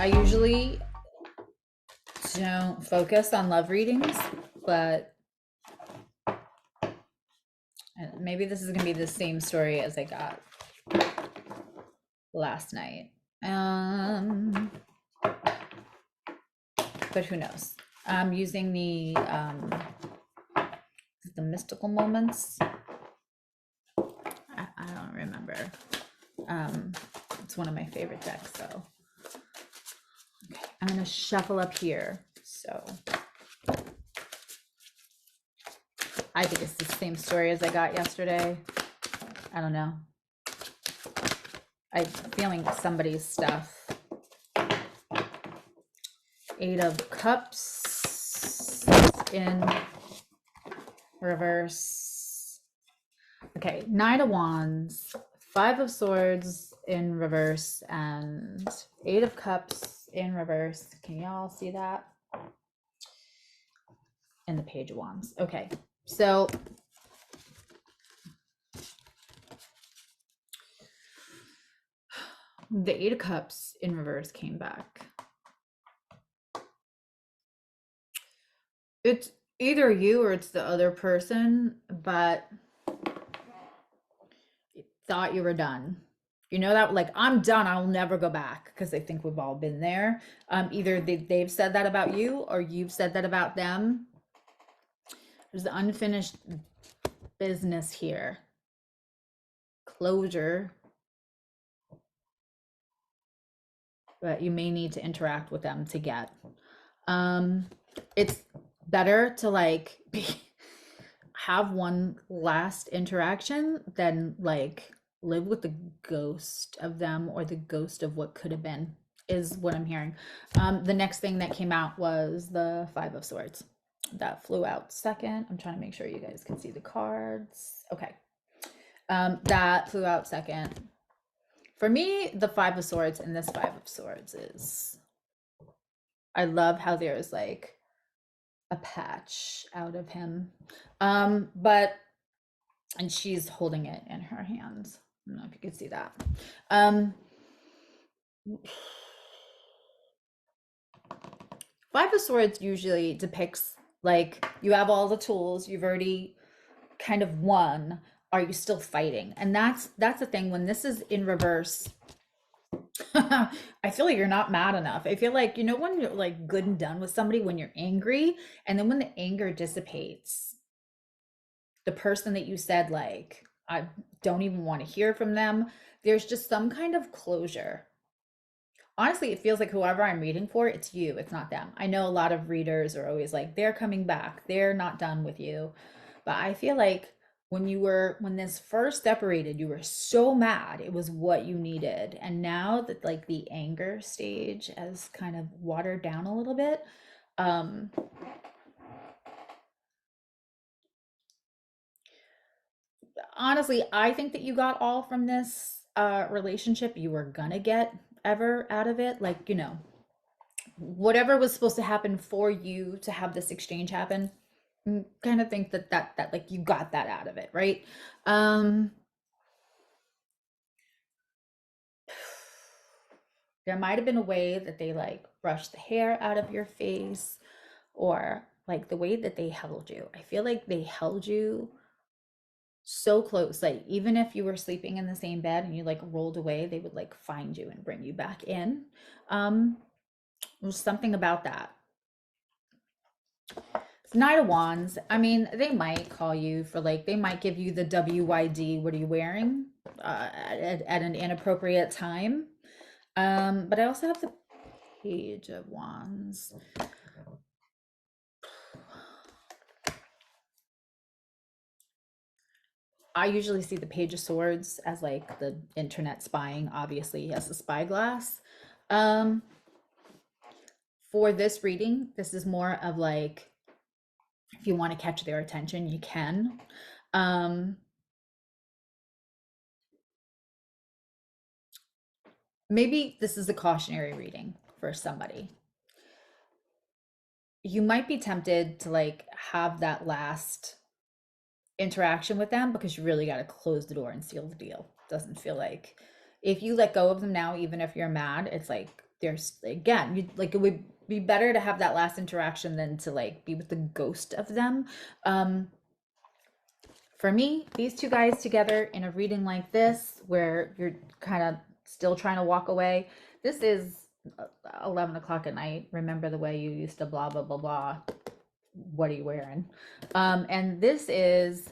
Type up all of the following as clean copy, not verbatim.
I usually don't focus on love readings, but maybe this is going to be the same story as I got last night. But who knows? I'm using the mystical moments. I don't remember. It's one of my favorite decks, so okay, I'm gonna shuffle up here. So I think it's the same story as I got yesterday. I don't know. I'm feeling somebody's stuff. 8 of Cups in reverse. Okay, 9 of Wands, 5 of Swords in reverse, and 8 of Cups in reverse. Can y'all see that? And the Page of Wands. Okay, so the 8 of Cups in reverse came back. It's either you or it's the other person, but you thought you were done. You know that, like, I'm done, I'll never go back, because I think we've all been there. Either they've said that about you or you've said that about them. There's the unfinished business here. Closure. But you may need to interact with them to get. It's better to like have one last interaction than like live with the ghost of them or the ghost of what could have been, is what I'm hearing. The next thing that came out was the 5 of Swords. That flew out second. I'm trying to make sure you guys can see the cards. Okay. That flew out second. For me, the 5 of Swords and this 5 of Swords is, I love how there's like a patch out of him. But, and she's holding it in her hands. I don't know if you can see that. 5 of Swords usually depicts like you have all the tools, you've already kind of won. Are you still fighting? And that's the thing. When this is in reverse, I feel like you're not mad enough. I feel like, you know, when you're like good and done with somebody, when you're angry, and then when the anger dissipates, the person that you said, like, I don't even want to hear from them, there's just some kind of closure. Honestly, it feels like whoever I'm reading for, it's you, it's not them. I know a lot of readers are always like, they're coming back, they're not done with you. But I feel like when this first separated, you were so mad, it was what you needed. And now that like the anger stage has kind of watered down a little bit, honestly, I think that you got all from this relationship you were gonna get ever out of it. Like, you know, whatever was supposed to happen for you to have this exchange happen, kind of think that like you got that out of it, right? There might have been a way that they like brushed the hair out of your face, or like the way that they held you. I feel like they held you so close, like even if you were sleeping in the same bed and you like rolled away, they would like find you and bring you back in. There's something about that. Knight of Wands, I mean, they might call you for like, they might give you the WYD, what are you wearing, at an inappropriate time. But I also have the Page of Wands. I usually see the Page of Swords as like the internet spying, obviously, as a spyglass. For this reading, this is more of like, if you want to catch their attention, you can. Maybe this is a cautionary reading for somebody. You might be tempted to like have that last interaction with them because you really got to close the door and seal the deal. Doesn't feel like if you let go of them now, even if you're mad, it's like there's again, you like, it would be better to have that last interaction than to like be with the ghost of them. Um, for me, these two guys together in a reading like this, where you're kind of still trying to walk away, this is 11 o'clock at night. Remember the way you used to blah, blah, blah, blah. What are you wearing? And this is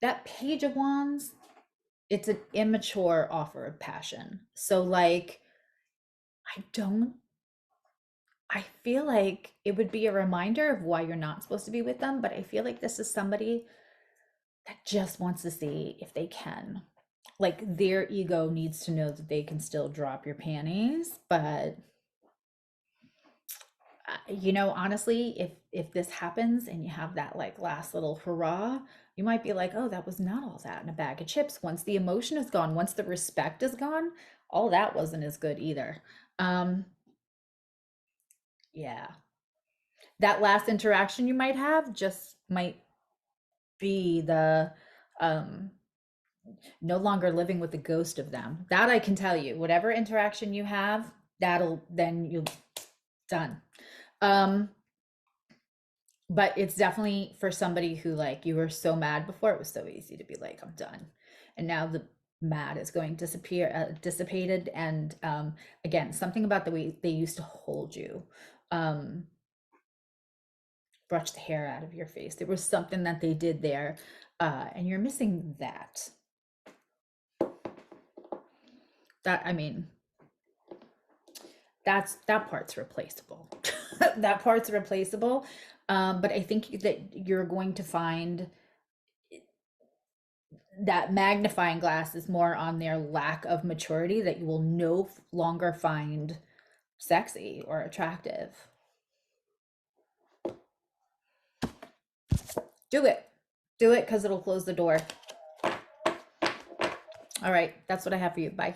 that Page of Wands. It's an immature offer of passion. So, like, I don't, I feel like it would be a reminder of why you're not supposed to be with them, but I feel like this is somebody that just wants to see if they can. Like, their ego needs to know that they can still drop your panties, but you know, honestly, if this happens and you have that like last little hurrah, you might be like, oh, that was not all that in a bag of chips. Once the emotion is gone, once the respect is gone, all that wasn't as good either. Um, yeah. That last interaction you might have just might be the um no longer living with the ghost of them. That I can tell you. Whatever interaction you have, that'll then you'll done. Um, but it's definitely for somebody who like you were so mad before, it was so easy to be like, I'm done. And now the mad is going disappear dissipated, and again, something about the way they used to hold you. Um, brush the hair out of your face. There was something that they did there, and you're missing that. That, I mean, that part's replaceable. That part's replaceable. But I think that you're going to find that magnifying glass is more on their lack of maturity, that you will no longer find sexy or attractive. Do it. Do it, because it'll close the door. All right, that's what I have for you. Bye.